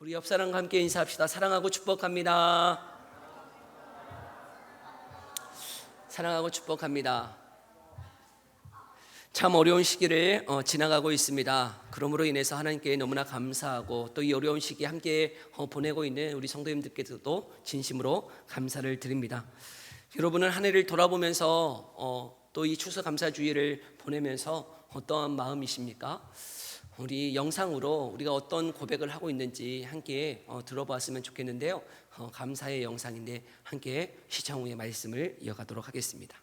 우리 옆 사람과 함께 인사합시다. 사랑하고 축복합니다. 사랑하고 축복합니다. 참 어려운 시기를 지나가고 있습니다. 그러므로 인해서 하나님께 너무나 감사하고 또 이 어려운 시기 함께 보내고 있는 우리 성도님들께서도 진심으로 감사를 드립니다. 여러분은 한 해를 돌아보면서 또 이 추수감사주의를 보내면서 어떠한 마음이십니까? 우리 영상으로 우리가 어떤 고백을 하고 있는지 함께 들어보았으면 좋겠는데요. 감사의 영상인데 함께 시청 후에 말씀을 이어가도록 하겠습니다.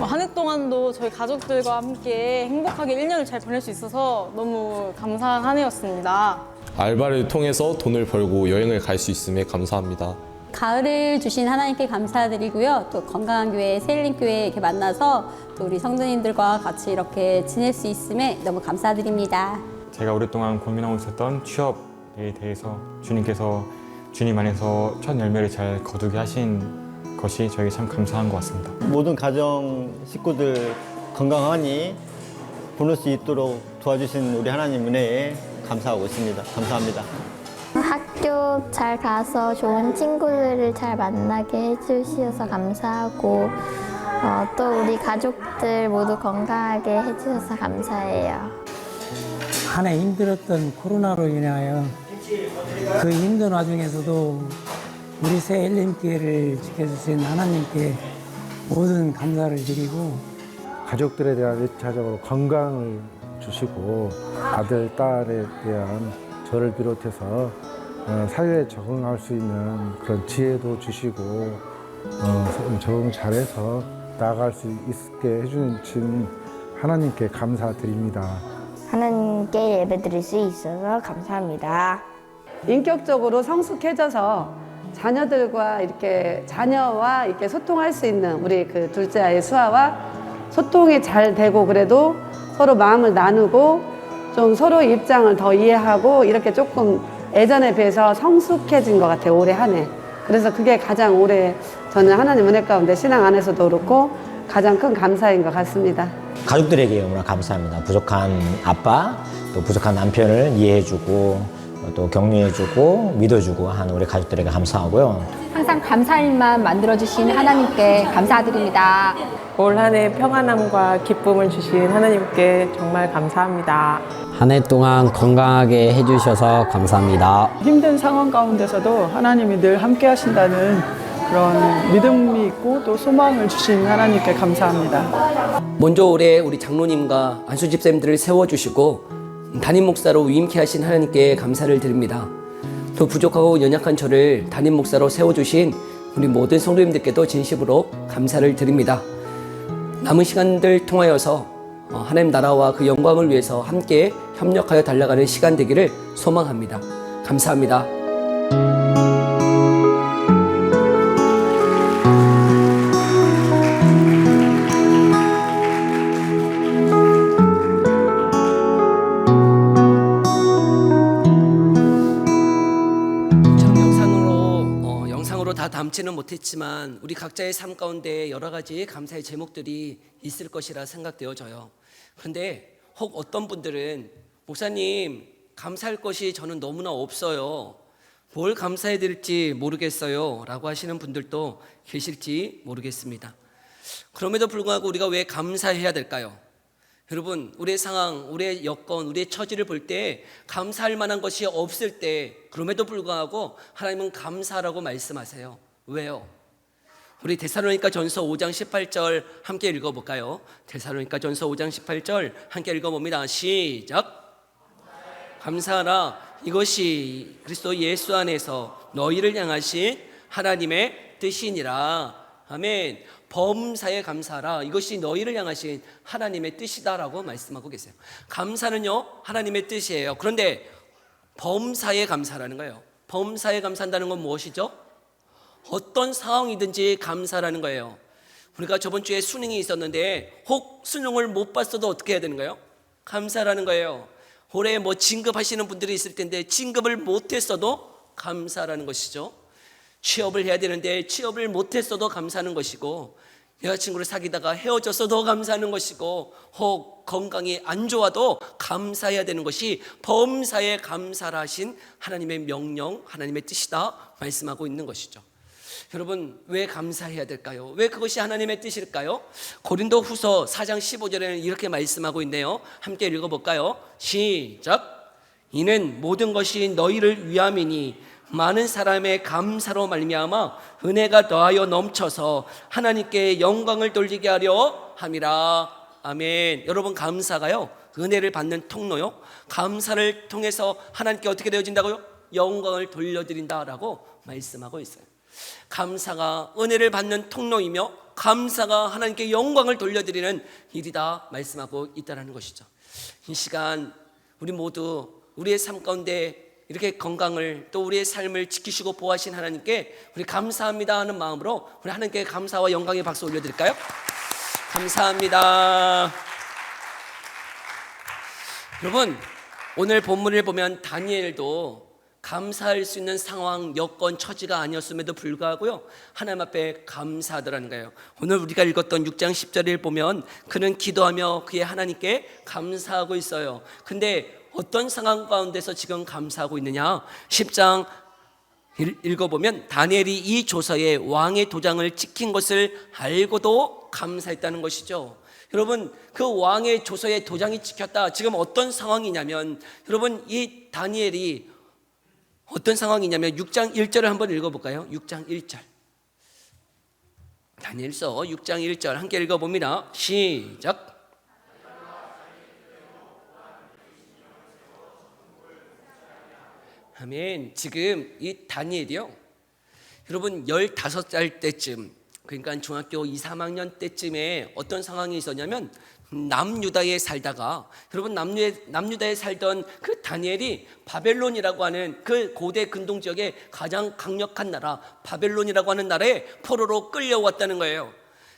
한 해 동안도 저희 가족들과 함께 행복하게 1년을 잘 보낼 수 있어서 너무 감사한 한 해였습니다. 알바를 통해서 돈을 벌고 여행을 갈 수 있음에 감사합니다. 가을을 주신 하나님께 감사드리고요. 또 건강한 교회, 세일링교회 이렇게 만나서 또 우리 성도님들과 같이 이렇게 지낼 수 있음에 너무 감사드립니다. 제가 오랫동안 고민하고 있었던 취업에 대해서 주님께서 주님 안에서 첫 열매를 잘 거두게 하신 것이 저에게 참 감사한 것 같습니다. 모든 가정 식구들 건강하니 보낼 수 있도록 도와주신 우리 하나님 은혜에 감사하고 있습니다. 감사합니다. 학교 잘 가서 좋은 친구들을 잘 만나게 해주셔서 감사하고 또 우리 가족들 모두 건강하게 해주셔서 감사해요. 한 해 힘들었던 코로나로 인하여 그 힘든 와중에서도 우리 새 엘림교회를 지켜주신 하나님께 모든 감사를 드리고 가족들에 대한 1차적으로 건강을 주시고 아들, 딸에 대한 저를 비롯해서 사회에 적응할 수 있는 그런 지혜도 주시고 적응 잘해서 나아갈 수 있게 해주신 하나님께 감사드립니다. 하나님께 예배드릴 수 있어서 감사합니다. 인격적으로 성숙해져서 자녀들과 자녀와 이렇게 소통할 수 있는 우리 그 둘째 아이 수아와 소통이 잘 되고 그래도 서로 마음을 나누고 좀 서로 입장을 더 이해하고 이렇게 조금 예전에 비해서 성숙해진 것 같아요. 올해 한 해. 그래서 그게 가장 올해 저는 하나님 은혜 가운데 신앙 안에서도 그렇고 가장 큰 감사인 것 같습니다. 가족들에게 너무나 감사합니다. 부족한 아빠, 또 부족한 남편을 이해해주고 또 격려해주고 믿어주고 하는 우리 가족들에게 감사하고요. 항상 감사할 일만 만들어주신 하나님께 감사드립니다. 올 한 해 평안함과 기쁨을 주신 하나님께 정말 감사합니다. 한 해 동안 건강하게 해주셔서 감사합니다. 힘든 상황 가운데서도 하나님이 늘 함께 하신다는 그런 믿음이 있고 또 소망을 주신 하나님께 감사합니다. 먼저 올해 우리 장로님과 안수 집사님들을 세워주시고 담임 목사로 위임케 하신 하나님께 감사를 드립니다. 또 부족하고 연약한 저를 담임 목사로 세워주신 우리 모든 성도님들께도 진심으로 감사를 드립니다. 남은 시간들 통하여서 하나님 나라와 그 영광을 위해서 함께 협력하여 달려가는 시간 되기를 소망합니다. 감사합니다. 다 담지는 못했지만 우리 각자의 삶 가운데 여러 가지 감사의 제목들이 있을 것이라 생각되어져요. 그런데 혹 어떤 분들은 목사님 감사할 것이 저는 너무나 없어요. 뭘 감사해 드릴지 모르겠어요 라고 하시는 분들도 계실지 모르겠습니다. 그럼에도 불구하고 우리가 왜 감사해야 될까요? 여러분, 우리의 상황, 우리의 여건, 우리의 처지를 볼 때 감사할 만한 것이 없을 때 그럼에도 불구하고 하나님은 감사라고 말씀하세요. 왜요? 우리 데살로니가 전서 5장 18절 함께 읽어볼까요? 데살로니가 전서 5장 18절 함께 읽어봅니다. 시작! 감사하라. 이것이 그리스도 예수 안에서 너희를 향하신 하나님의 뜻이니라. 아멘. 범사에 감사하라. 이것이 너희를 향하신 하나님의 뜻이다라고 말씀하고 계세요. 감사는요 하나님의 뜻이에요. 그런데 범사에 감사라는 거예요. 범사에 감사한다는 건 무엇이죠? 어떤 상황이든지 감사라는 거예요. 우리가 저번 주에 수능이 있었는데 혹 수능을 못 봤어도 어떻게 해야 되는 거예요? 감사라는 거예요. 올해 진급하시는 분들이 있을 텐데 진급을 못했어도 감사라는 것이죠. 취업을 해야 되는데 취업을 못했어도 감사하는 것이고, 여자친구를 사귀다가 헤어져서 더 감사하는 것이고, 혹 건강이 안 좋아도 감사해야 되는 것이 범사에 감사를 하신 하나님의 명령, 하나님의 뜻이다 말씀하고 있는 것이죠. 여러분, 왜 감사해야 될까요? 왜 그것이 하나님의 뜻일까요? 고린도 후서 4장 15절에는 이렇게 말씀하고 있네요. 함께 읽어볼까요? 시작. 이는 모든 것이 너희를 위함이니 많은 사람의 감사로 말미암아 은혜가 더하여 넘쳐서 하나님께 영광을 돌리게 하려 함이라. 아멘. 여러분, 감사가요, 은혜를 받는 통로요, 감사를 통해서 하나님께 어떻게 되어진다고요? 영광을 돌려드린다라고 말씀하고 있어요. 감사가 은혜를 받는 통로이며 감사가 하나님께 영광을 돌려드리는 일이다 말씀하고 있다는 것이죠. 이 시간 우리 모두 우리의 삶 가운데 이렇게 건강을, 또 우리의 삶을 지키시고 보호하신 하나님께 우리 감사합니다 하는 마음으로 우리 하나님께 감사와 영광의 박수 올려드릴까요? 감사합니다. 여러분, 오늘 본문을 보면 다니엘도 감사할 수 있는 상황, 여건, 처지가 아니었음에도 불구하고요, 하나님 앞에 감사하더라는 거예요. 오늘 우리가 읽었던 6장 10절을 보면 그는 기도하며 그의 하나님께 감사하고 있어요. 근데 어떤 상황 가운데서 지금 감사하고 있느냐? 10장 읽어보면 다니엘이 이 조서에 왕의 도장을 찍힌 것을 알고도 감사했다는 것이죠. 여러분, 그 왕의 조서에 도장이 찍혔다. 지금 어떤 상황이냐면, 여러분, 이 다니엘이 어떤 상황이냐면 6장 1절을 한번 읽어볼까요? 6장 1절. 다니엘서 6장 1절 함께 읽어봅니다. 시작. 아멘. 지금 이 다니엘이요, 여러분 15살 때쯤, 그러니까 중학교 2, 3학년 때쯤에 어떤 상황이 있었냐면, 남유다에 살다가, 여러분 남유다에 살던 그 다니엘이 바벨론이라고 하는 그 고대 근동 지역의 가장 강력한 나라 바벨론이라고 하는 나라에 포로로 끌려왔다는 거예요.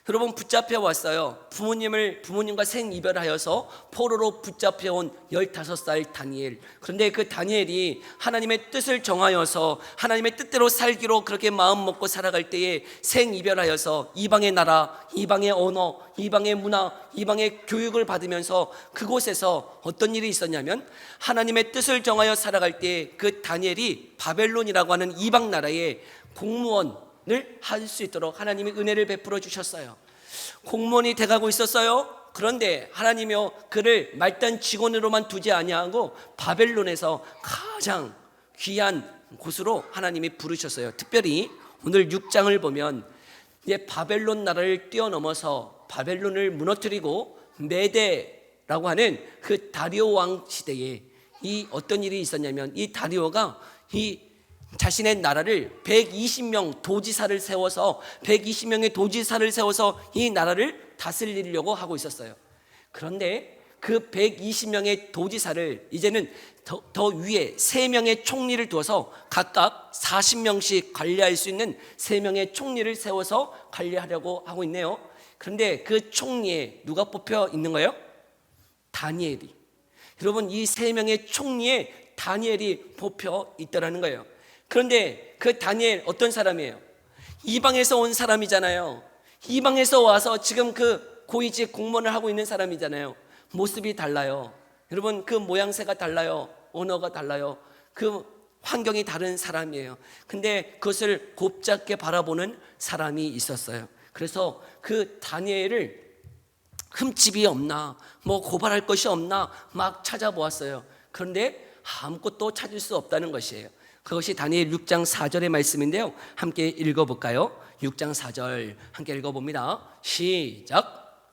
여러분, 붙잡혀 왔어요. 부모님과 생이별하여서 포로로 붙잡혀온 15살 다니엘. 그런데 그 다니엘이 하나님의 뜻을 정하여서 하나님의 뜻대로 살기로 그렇게 마음 먹고 살아갈 때에 생이별하여서 이방의 나라, 이방의 언어, 이방의 문화, 이방의 교육을 받으면서 그곳에서 어떤 일이 있었냐면, 하나님의 뜻을 정하여 살아갈 때 그 다니엘이 바벨론이라고 하는 이방 나라의 공무원 을 할 수 있도록 하나님이 은혜를 베풀어 주셨어요. 공무원이 돼가고 있었어요. 그런데 하나님이요, 그를 말단 직원으로만 두지 아니하고 바벨론에서 가장 귀한 곳으로 하나님이 부르셨어요. 특별히 오늘 6장을 보면 이제 바벨론 나라를 뛰어넘어서 바벨론을 무너뜨리고 메데라고 하는 그 다리오 왕 시대에 이 어떤 일이 있었냐면, 이 다리오가 이 자신의 나라를 120명 도지사를 세워서 120명의 도지사를 세워서 이 나라를 다스리려고 하고 있었어요. 그런데 그 120명의 도지사를 이제는 더 위에 3명의 총리를 두어서 각각 40명씩 관리할 수 있는 3명의 총리를 세워서 관리하려고 하고 있네요. 그런데 그 총리에 누가 뽑혀 있는 거예요? 다니엘이. 여러분, 이 3명의 총리에 다니엘이 뽑혀 있더라는 거예요. 그런데 그 다니엘 어떤 사람이에요? 이방에서 온 사람이잖아요. 이방에서 와서 지금 그 고위직 공무원을 하고 있는 사람이잖아요. 모습이 달라요. 여러분, 그 모양새가 달라요. 언어가 달라요. 그 환경이 다른 사람이에요. 근데 그것을 곱잡게 바라보는 사람이 있었어요. 그래서 그 다니엘을 흠집이 없나, 뭐 고발할 것이 없나 막 찾아보았어요. 그런데 아무것도 찾을 수 없다는 것이에요. 그것이 다니엘 6장 4절의 말씀인데요, 함께 읽어볼까요? 6장 4절 함께 읽어봅니다. 시작.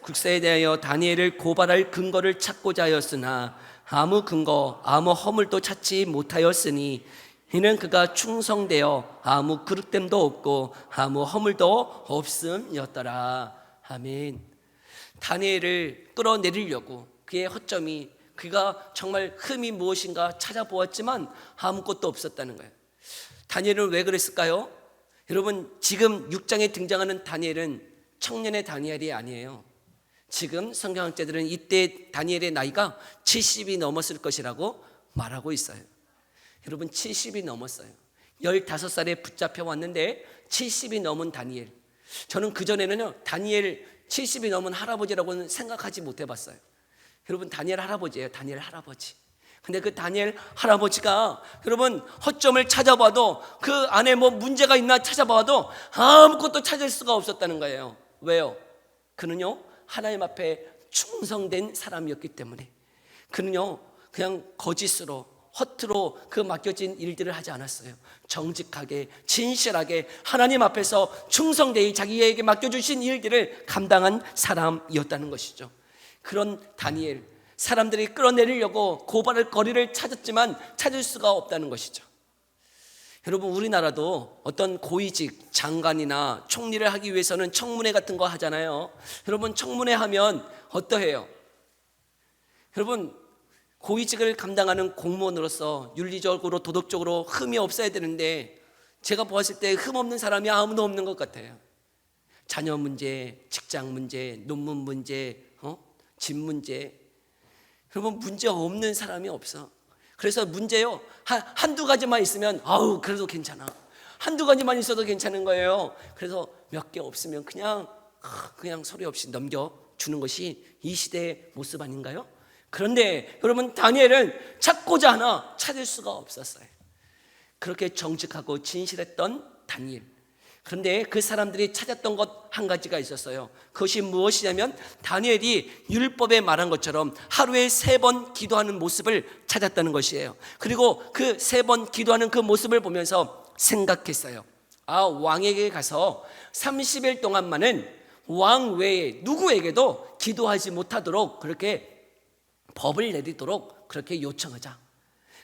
국사에 대하여 다니엘을 고발할 근거를 찾고자 하였으나 아무 근거, 아무 허물도 찾지 못하였으니 이는 그가 충성되어 아무 그릇됨도 없고 아무 허물도 없음이었더라. 아멘. 다니엘을 끌어내리려고 그의 허점이, 그가 정말 흠이 무엇인가 찾아보았지만 아무것도 없었다는 거예요. 다니엘은 왜 그랬을까요? 여러분, 지금 6장에 등장하는 다니엘은 청년의 다니엘이 아니에요. 지금 성경학자들은 이때 다니엘의 나이가 70이 넘었을 것이라고 말하고 있어요. 여러분, 70이 넘었어요. 15살에 붙잡혀 왔는데 70이 넘은 다니엘. 저는 그전에는요, 다니엘 70이 넘은 할아버지라고는 생각하지 못해 봤어요. 여러분, 다니엘 할아버지예요. 다니엘 할아버지. 근데 그 다니엘 할아버지가 여러분 허점을 찾아봐도 그 안에 뭐 문제가 있나 찾아봐도 아무것도 찾을 수가 없었다는 거예요. 왜요? 그는요, 하나님 앞에 충성된 사람이었기 때문에. 그는요, 그냥 거짓으로 허투루 그 맡겨진 일들을 하지 않았어요. 정직하게 진실하게 하나님 앞에서 충성되이 자기에게 맡겨주신 일들을 감당한 사람이었다는 것이죠. 그런 다니엘, 사람들이 끌어내리려고 고발할 거리를 찾았지만 찾을 수가 없다는 것이죠. 여러분, 우리나라도 어떤 고위직 장관이나 총리를 하기 위해서는 청문회 같은 거 하잖아요. 여러분, 청문회 하면 어떠해요? 여러분, 고위직을 감당하는 공무원으로서 윤리적으로 도덕적으로 흠이 없어야 되는데 제가 보았을 때 흠 없는 사람이 아무도 없는 것 같아요. 자녀 문제, 직장 문제, 논문 문제, 집 문제. 여러분, 문제 없는 사람이 없어. 그래서 문제요, 한두 가지만 있으면 아우 그래도 괜찮아. 한두 가지만 있어도 괜찮은 거예요. 그래서 몇 개 없으면 그냥 소리 없이 넘겨주는 것이 이 시대의 모습 아닌가요? 그런데 여러분, 다니엘은 찾고자 하나 찾을 수가 없었어요. 그렇게 정직하고 진실했던 다니엘. 그런데 그 사람들이 찾았던 것 한 가지가 있었어요. 그것이 무엇이냐면 다니엘이 율법에 말한 것처럼 하루에 3번 기도하는 모습을 찾았다는 것이에요. 그리고 그 3번 기도하는 그 모습을 보면서 생각했어요. 왕에게 가서 30일 동안만은 왕 외에 누구에게도 기도하지 못하도록 그렇게 법을 내리도록 그렇게 요청하자.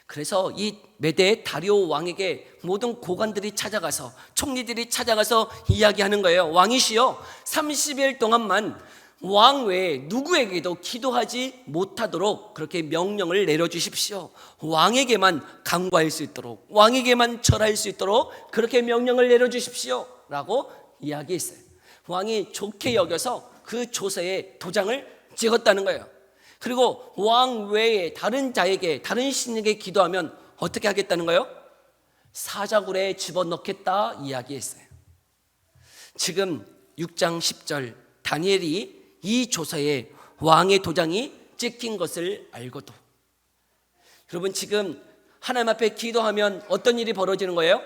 그래서 이 메대 다리오 왕에게 모든 고관들이 찾아가서, 총리들이 찾아가서 이야기하는 거예요. 왕이시여, 30일 동안만 왕 외에 누구에게도 기도하지 못하도록 그렇게 명령을 내려주십시오. 왕에게만 간구할 수 있도록, 왕에게만 절할 수 있도록 그렇게 명령을 내려주십시오 라고 이야기했어요. 왕이 좋게 여겨서 그 조서에 도장을 찍었다는 거예요. 그리고 왕 외에 다른 자에게, 다른 신에게 기도하면 어떻게 하겠다는 거예요? 사자굴에 집어넣겠다 이야기했어요. 지금 6장 10절 다니엘이 이 조서에 왕의 도장이 찍힌 것을 알고도, 여러분, 지금 하나님 앞에 기도하면 어떤 일이 벌어지는 거예요?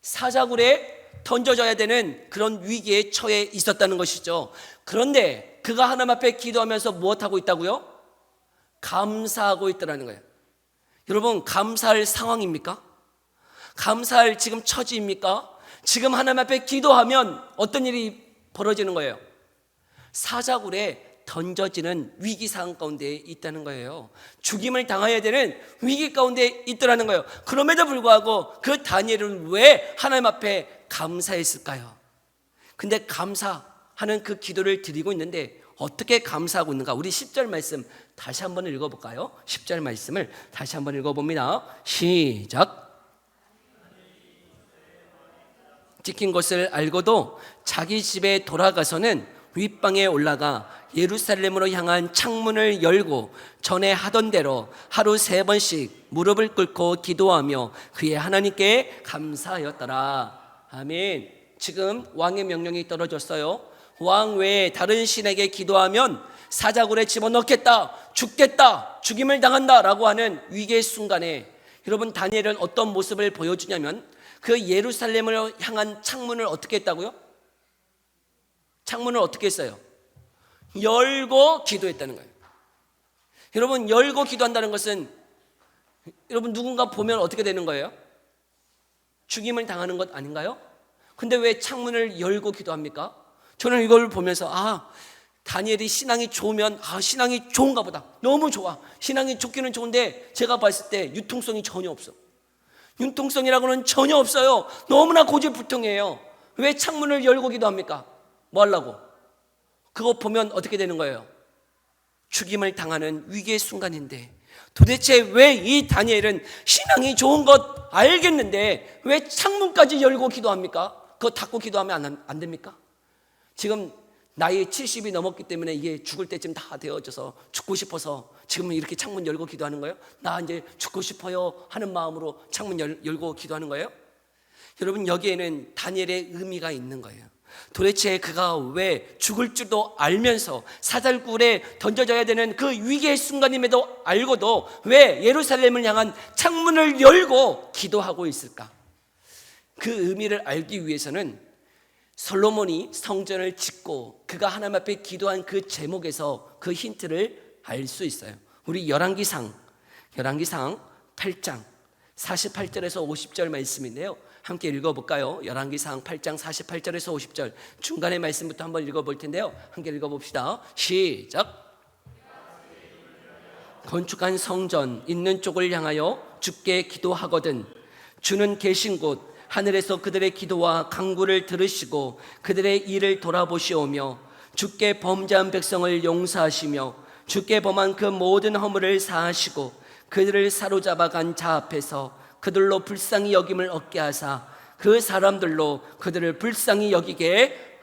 사자굴에 던져져야 되는 그런 위기에 처해 있었다는 것이죠. 그런데 그가 하나님 앞에 기도하면서 무엇하고 있다고요? 감사하고 있더라는 거예요. 여러분, 감사할 상황입니까? 감사할 지금 처지입니까? 지금 하나님 앞에 기도하면 어떤 일이 벌어지는 거예요? 사자굴에 던져지는 위기 상황 가운데 있다는 거예요. 죽임을 당해야 되는 위기 가운데 있더라는 거예요. 그럼에도 불구하고 그 다니엘은 왜 하나님 앞에 감사했을까요? 근데 감사하는 그 기도를 드리고 있는데 어떻게 감사하고 있는가? 우리 10절 말씀 다시 한번 읽어볼까요? 10절 말씀을 다시 한번 읽어봅니다. 시작. 찍힌 것을 알고도 자기 집에 돌아가서는 윗방에 올라가 예루살렘으로 향한 창문을 열고 전에 하던 대로 하루 3번씩 무릎을 꿇고 기도하며 그의 하나님께 감사하였더라. 아멘. 지금 왕의 명령이 떨어졌어요. 왕 외에 다른 신에게 기도하면 사자굴에 집어넣겠다, 죽겠다, 죽임을 당한다 라고 하는 위기의 순간에 여러분, 다니엘은 어떤 모습을 보여주냐면 그 예루살렘으로 향한 창문을 어떻게 했다고요? 창문을 어떻게 했어요? 열고 기도했다는 거예요. 여러분, 열고 기도한다는 것은 여러분, 누군가 보면 어떻게 되는 거예요? 죽임을 당하는 것 아닌가요? 근데 왜 창문을 열고 기도합니까? 저는 이걸 보면서 다니엘이 신앙이 좋으면 신앙이 좋은가 보다. 너무 좋아. 신앙이 좋기는 좋은데 제가 봤을 때 융통성이 전혀 없어. 융통성이라고는 전혀 없어요. 너무나 고집불통이에요. 왜 창문을 열고 기도합니까? 뭐 하려고? 그거 보면 어떻게 되는 거예요? 죽임을 당하는 위기의 순간인데 도대체 왜 이 다니엘은 신앙이 좋은 것 알겠는데 왜 창문까지 열고 기도합니까? 그거 닫고 기도하면 안 됩니까? 지금 나이 70이 넘었기 때문에 이게 죽을 때쯤 다 되어져서 죽고 싶어서 지금은 이렇게 창문 열고 기도하는 거예요? 나 이제 죽고 싶어요 하는 마음으로 창문 열고 기도하는 거예요? 여러분, 여기에는 다니엘의 의미가 있는 거예요. 도대체 그가 왜 죽을 줄도 알면서 사살굴에 던져져야 되는 그 위기의 순간임에도 알고도 왜 예루살렘을 향한 창문을 열고 기도하고 있을까? 그 의미를 알기 위해서는 솔로몬이 성전을 짓고 그가 하나님 앞에 기도한 그 제목에서 그 힌트를 알 수 있어요. 우리 열왕기상 8장 48절에서 50절 말씀인데요, 함께 읽어볼까요? 열왕기상 8장 48절에서 50절 중간의 말씀부터 한번 읽어볼 텐데요, 함께 읽어봅시다. 시작. 건축한 성전 있는 쪽을 향하여 주께 기도하거든 주는 계신 곳 하늘에서 그들의 기도와 간구를 들으시고 그들의 일을 돌아보시오며 주께 범죄한 백성을 용서하시며 주께 범한 그 모든 허물을 사하시고 그들을 사로잡아간 자 앞에서 그들로 불쌍히 여김을 얻게 하사 그 사람들로 그들을 불쌍히 여기게.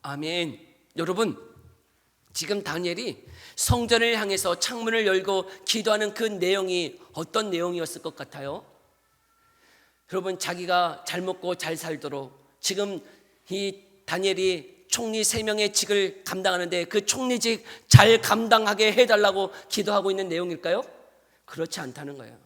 아멘. 여러분, 지금 다니엘이 성전을 향해서 창문을 열고 기도하는 그 내용이 어떤 내용이었을 것 같아요? 여러분, 자기가 잘 먹고 잘 살도록 지금 이 다니엘이 총리 3명의 직을 감당하는데 그 총리직 잘 감당하게 해달라고 기도하고 있는 내용일까요? 그렇지 않다는 거예요.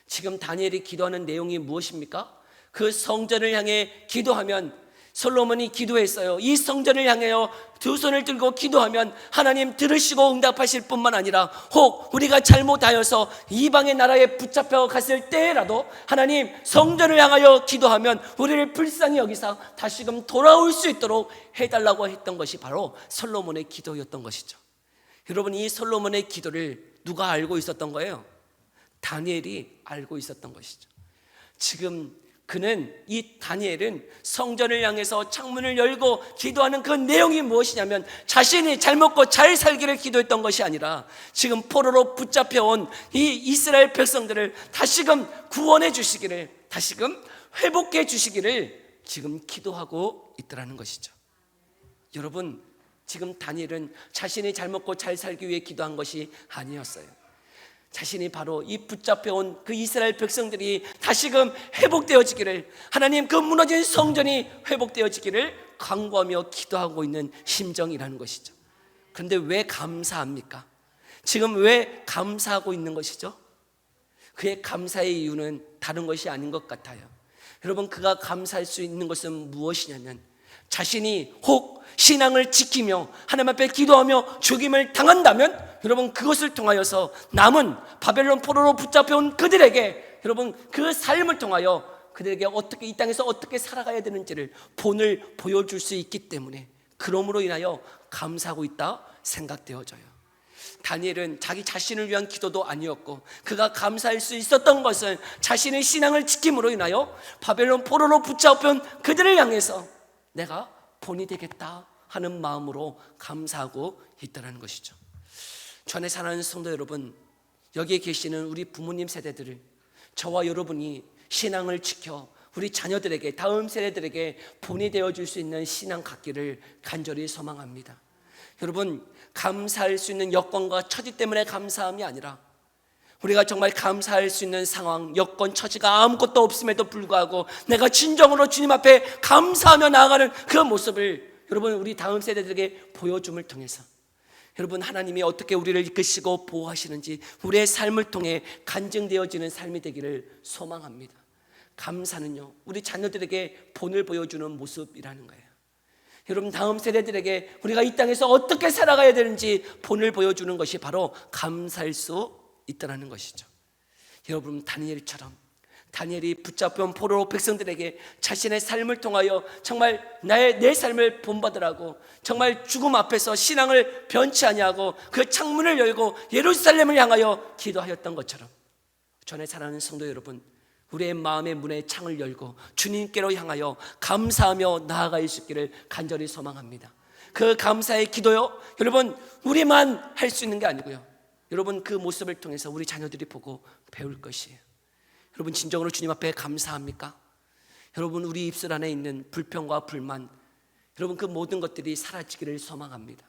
지금 다니엘이 기도하는 내용이 무엇입니까? 그 성전을 향해 기도하면, 솔로몬이 기도했어요. 이 성전을 향하여 두 손을 들고 기도하면 하나님 들으시고 응답하실 뿐만 아니라 혹 우리가 잘못하여서 이방의 나라에 붙잡혀 갔을 때라도 하나님 성전을 향하여 기도하면 우리를 불쌍히 여기사 다시금 돌아올 수 있도록 해달라고 했던 것이 바로 솔로몬의 기도였던 것이죠. 여러분, 이 솔로몬의 기도를 누가 알고 있었던 거예요? 다니엘이 알고 있었던 것이죠. 지금 이 다니엘은 성전을 향해서 창문을 열고 기도하는 그 내용이 무엇이냐면 자신이 잘 먹고 잘 살기를 기도했던 것이 아니라 지금 포로로 붙잡혀온 이 이스라엘 백성들을 다시금 구원해 주시기를, 다시금 회복해 주시기를 지금 기도하고 있더라는 것이죠. 여러분, 지금 다니엘은 자신이 잘 먹고 잘 살기 위해 기도한 것이 아니었어요. 자신이 바로 이 붙잡혀온 그 이스라엘 백성들이 다시금 회복되어지기를, 하나님 그 무너진 성전이 회복되어지기를 간구하며 기도하고 있는 심정이라는 것이죠. 그런데 왜 감사합니까? 지금 왜 감사하고 있는 것이죠? 그의 감사의 이유는 다른 것이 아닌 것 같아요. 여러분, 그가 감사할 수 있는 것은 무엇이냐면 자신이 혹 신앙을 지키며 하나님 앞에 기도하며 죽임을 당한다면 여러분, 그것을 통하여서 남은 바벨론 포로로 붙잡혀온 그들에게 여러분 그 삶을 통하여 그들에게 어떻게 이 땅에서 어떻게 살아가야 되는지를 본을 보여줄 수 있기 때문에 그러므로 인하여 감사하고 있다 생각되어져요. 다니엘은 자기 자신을 위한 기도도 아니었고 그가 감사할 수 있었던 것은 자신의 신앙을 지킴으로 인하여 바벨론 포로로 붙잡혀온 그들을 향해서 내가 본이 되겠다 하는 마음으로 감사하고 있다는 것이죠. 주 안에 사랑하는 성도 여러분, 여기에 계시는 우리 부모님 세대들을, 저와 여러분이 신앙을 지켜 우리 자녀들에게, 다음 세대들에게 본이 되어줄 수 있는 신앙 갖기를 간절히 소망합니다. 여러분, 감사할 수 있는 여건과 처지 때문에 감사함이 아니라 우리가 정말 감사할 수 있는 상황, 여건, 처지가 아무것도 없음에도 불구하고 내가 진정으로 주님 앞에 감사하며 나아가는 그 모습을 여러분 우리 다음 세대들에게 보여줌을 통해서 여러분 하나님이 어떻게 우리를 이끄시고 보호하시는지 우리의 삶을 통해 간증되어지는 삶이 되기를 소망합니다. 감사는요, 우리 자녀들에게 본을 보여주는 모습이라는 거예요. 여러분, 다음 세대들에게 우리가 이 땅에서 어떻게 살아가야 되는지 본을 보여주는 것이 바로 감사할 수 있다는 것이죠. 여러분, 다니엘이 붙잡힌 포로 백성들에게 자신의 삶을 통하여 정말 내 삶을 본받으라고 정말 죽음 앞에서 신앙을 변치 아니하고 그 창문을 열고 예루살렘을 향하여 기도하였던 것처럼 전에 사랑하는 성도 여러분, 우리의 마음의 문의 창을 열고 주님께로 향하여 감사하며 나아갈 수 있기를 간절히 소망합니다. 그 감사의 기도요, 여러분 우리만 할 수 있는 게 아니고요, 여러분 그 모습을 통해서 우리 자녀들이 보고 배울 것이에요. 여러분, 진정으로 주님 앞에 감사합니까? 여러분, 우리 입술 안에 있는 불평과 불만, 여러분 그 모든 것들이 사라지기를 소망합니다.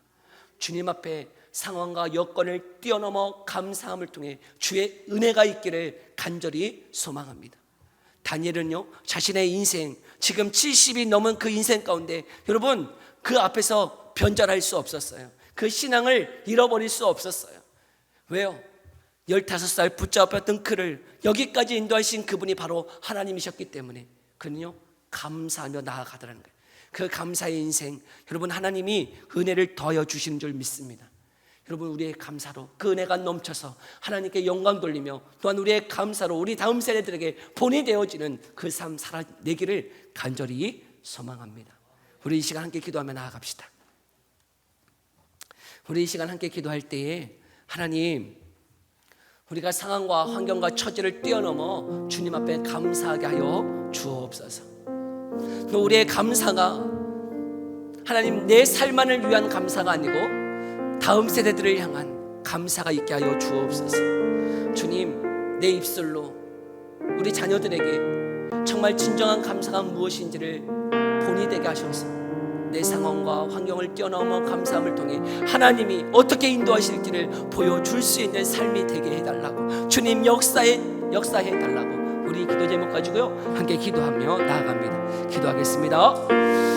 주님 앞에 상황과 여건을 뛰어넘어 감사함을 통해 주의 은혜가 있기를 간절히 소망합니다. 다니엘은요, 자신의 인생, 지금 70이 넘은 그 인생 가운데 여러분 그 앞에서 변절할 수 없었어요. 그 신앙을 잃어버릴 수 없었어요. 왜요? 15살 붙잡혔던 그를 여기까지 인도하신 그분이 바로 하나님이셨기 때문에 그는요 감사하며 나아가더라는 거예요. 그 감사의 인생, 여러분 하나님이 은혜를 더하여 주시는 줄 믿습니다. 여러분 우리의 감사로 그 은혜가 넘쳐서 하나님께 영광 돌리며 또한 우리의 감사로 우리 다음 세대들에게 본이 되어지는 그 삶 살아내기를 간절히 소망합니다. 우리 이 시간 함께 기도하며 나아갑시다. 우리 이 시간 함께 기도할 때에 하나님, 우리가 상황과 환경과 처지를 뛰어넘어 주님 앞에 감사하게 하여 주옵소서. 또 우리의 감사가 하나님 내 삶만을 위한 감사가 아니고 다음 세대들을 향한 감사가 있게 하여 주옵소서. 주님, 내 입술로 우리 자녀들에게 정말 진정한 감사가 무엇인지를 본이 되게 하셔서 내 상황과 환경을 뛰어넘어 감사함을 통해 하나님이 어떻게 인도하실지를 보여줄 수 있는 삶이 되게 해달라고, 주님 역사해달라고 우리 기도 제목 가지고요 함께 기도하며 나아갑니다. 기도하겠습니다.